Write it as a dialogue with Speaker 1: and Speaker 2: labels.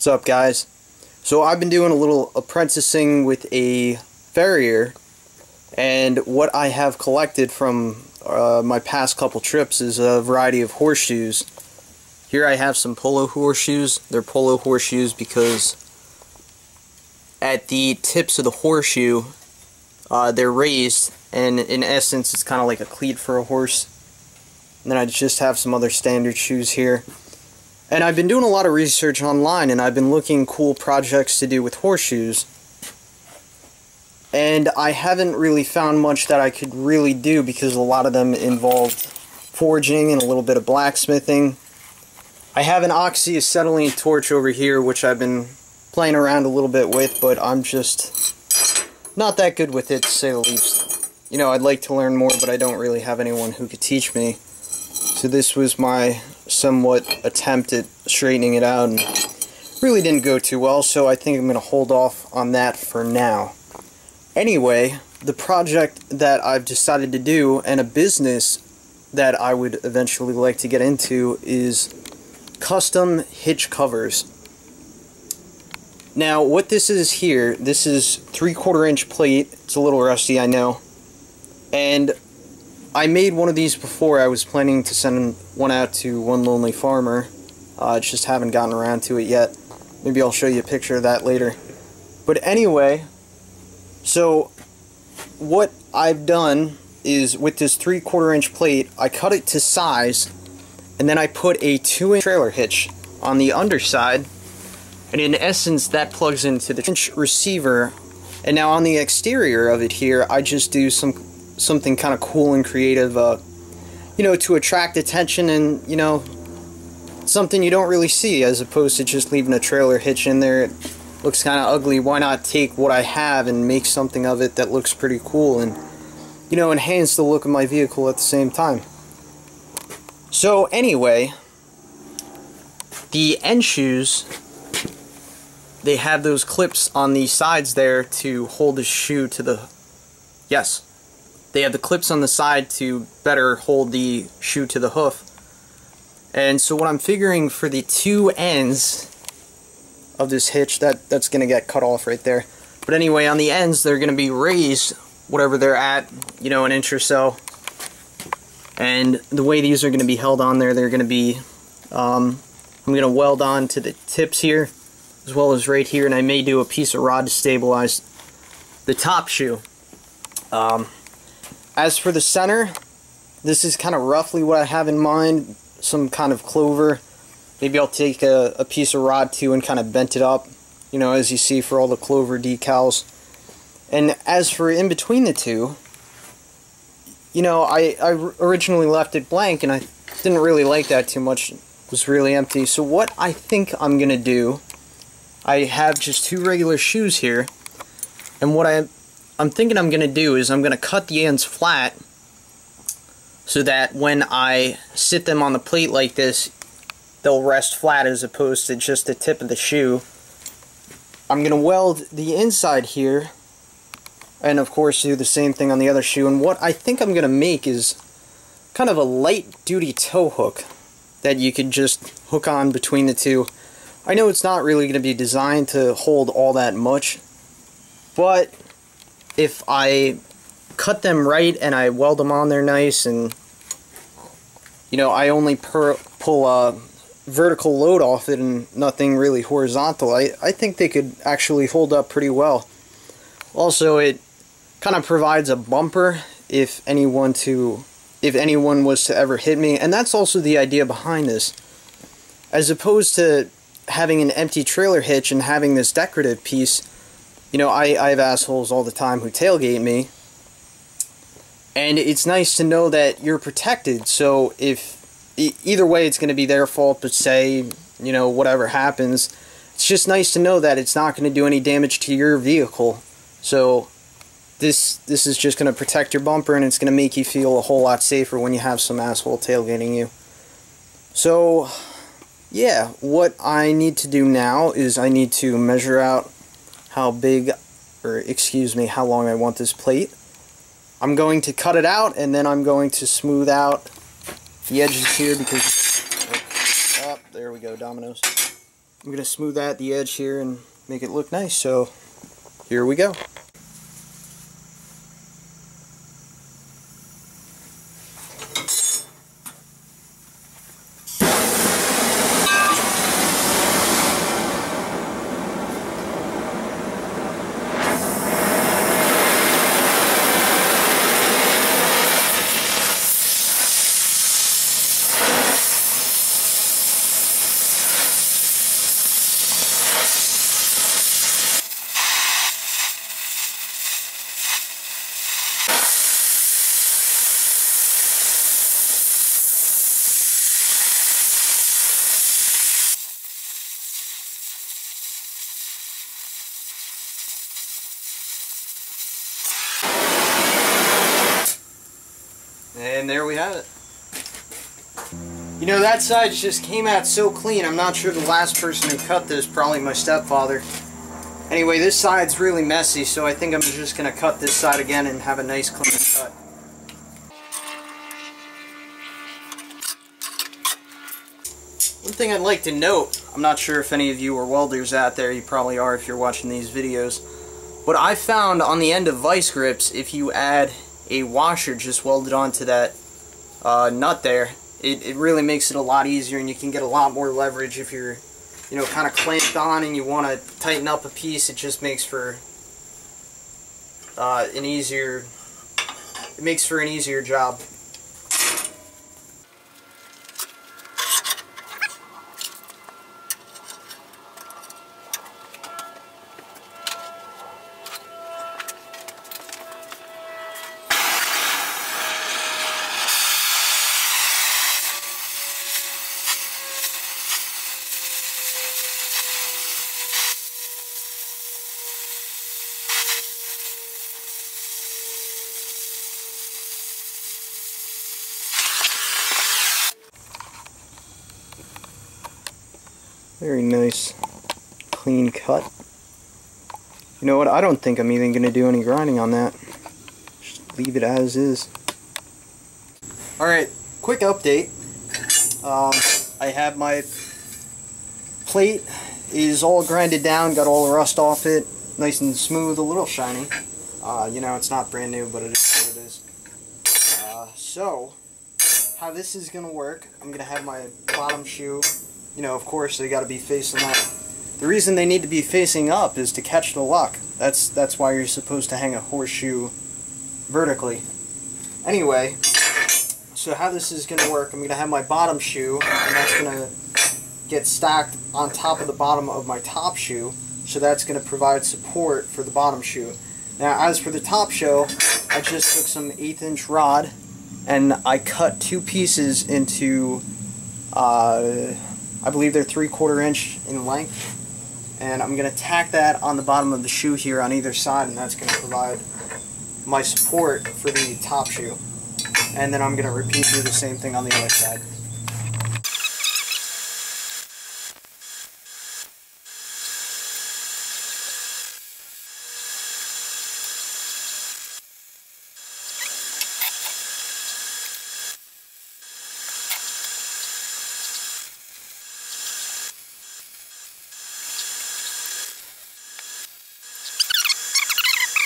Speaker 1: What's up, guys? So I've been doing a little apprenticing with a farrier, and what I have collected from my past couple trips is a variety of horseshoes. Here I have some polo horseshoes. They're polo horseshoes because at the tips of the horseshoe they're raised, and in essence it's kind of like a cleat for a horse. And then I just have some other standard shoes here. And I've been doing a lot of research online, and I've been looking cool projects to do with horseshoes. And I haven't really found much that I could really do because a lot of them involved forging and a little bit of blacksmithing. I have an oxyacetylene torch over here, which I've been playing around a little bit with, but I'm just not that good with it, to say the least. You know, I'd like to learn more, but I don't really have anyone who could teach me. So this was my somewhat attempt at straightening it out, and really didn't go too well, so I think I'm going to hold off on that for now. Anyway, the project that I've decided to do, and a business that I would eventually like to get into, is custom hitch covers. Now, what this is here, this is 3/4 inch plate. It's a little rusty, I know. And I made one of these before. I was planning to send one out to one lonely farmer. Just haven't gotten around to it yet. Maybe I'll show you a picture of that later. But anyway, so what I've done is with this 3/4 inch plate, I cut it to size, and then I put a 2-inch trailer hitch on the underside, and in essence that plugs into the inch receiver. And now on the exterior of it here, I just do something kind of cool and creative, you know, to attract attention, and, you know, something you don't really see, as opposed to just leaving a trailer hitch in there. It looks kind of ugly. Why not take what I have and make something of it that looks pretty cool and, you know, enhance the look of my vehicle at the same time. So anyway, the end shoes, they have those clips on the sides there to hold the shoe to the, yes, they have the clips on the side to better hold the shoe to the hoof. And so what I'm figuring for the two ends of this hitch, that's going to get cut off right there. But anyway, on the ends, they're going to be raised, whatever they're at, you know, an inch or so. And the way these are going to be held on there, they're going to be, I'm going to weld on to the tips here, as well as right here, and I may do a piece of rod to stabilize the top shoe. As for the center, this is kind of roughly what I have in mind, some kind of clover. Maybe I'll take a piece of rod too and kind of bent it up, you know, as you see for all the clover decals. And as for in between the two, you know, I originally left it blank, and I didn't really like that too much. It was really empty. So what I think I'm going to do, I have just two regular shoes here, and what I'm thinking I'm going to do is I'm going to cut the ends flat so that when I sit them on the plate like this, they'll rest flat as opposed to just the tip of the shoe. I'm going to weld the inside here, and of course do the same thing on the other shoe. And what I think I'm going to make is kind of a light duty tow hook that you could just hook on between the two. I know it's not really going to be designed to hold all that much, but if I cut them right and I weld them on there nice, and, you know, I only pull a vertical load off it and nothing really horizontal, I think they could actually hold up pretty well. Also, it kind of provides a bumper if anyone was to ever hit me, and that's also the idea behind this. As opposed to having an empty trailer hitch and having this decorative piece, you know, I have assholes all the time who tailgate me, and it's nice to know that you're protected. So if either way it's going to be their fault, but say, you know, whatever happens, it's just nice to know that it's not going to do any damage to your vehicle. So this is just going to protect your bumper, and it's going to make you feel a whole lot safer when you have some asshole tailgating you. So yeah, what I need to do now is I need to measure out how big, or excuse me, how long I want this plate. I'm going to cut it out, and then I'm going to smooth out the edges here because, oh, there we go, dominoes. I'm going to smooth out the edge here and make it look nice. So here we go. And there we have it. You know, that side just came out so clean. I'm not sure the last person who cut this, probably my stepfather. Anyway, this side's really messy, so I think I'm just going to cut this side again and have a nice clean cut. One thing I'd like to note, I'm not sure if any of you are welders out there, you probably are if you're watching these videos, but I found on the end of vice grips, if you add a washer just welded onto that nut there, it really makes it a lot easier, and you can get a lot more leverage if you're, you know, kind of clamped on and you want to tighten up a piece. It just makes for an easier job. Very nice, clean cut. You know what, I don't think I'm even going to do any grinding on that. Just leave it as is. Alright, quick update. I have my plate is all grinded down, got all the rust off it, nice and smooth, a little shiny. You know, it's not brand new, but it is what it is. So, how this is going to work, I'm going to have my bottom shoe. You know, of course, they got to be facing up. The reason they need to be facing up is to catch the luck. That's why you're supposed to hang a horseshoe vertically. Anyway, so how this is going to work, I'm going to have my bottom shoe, and that's going to get stacked on top of the bottom of my top shoe, so that's going to provide support for the bottom shoe. Now, as for the top shoe, I just took some 1/8 inch rod, and I cut two pieces into I believe they're 3/4 inch in length, and I'm going to tack that on the bottom of the shoe here on either side, and that's going to provide my support for the top shoe. And then I'm going to repeat do the same thing on the other side.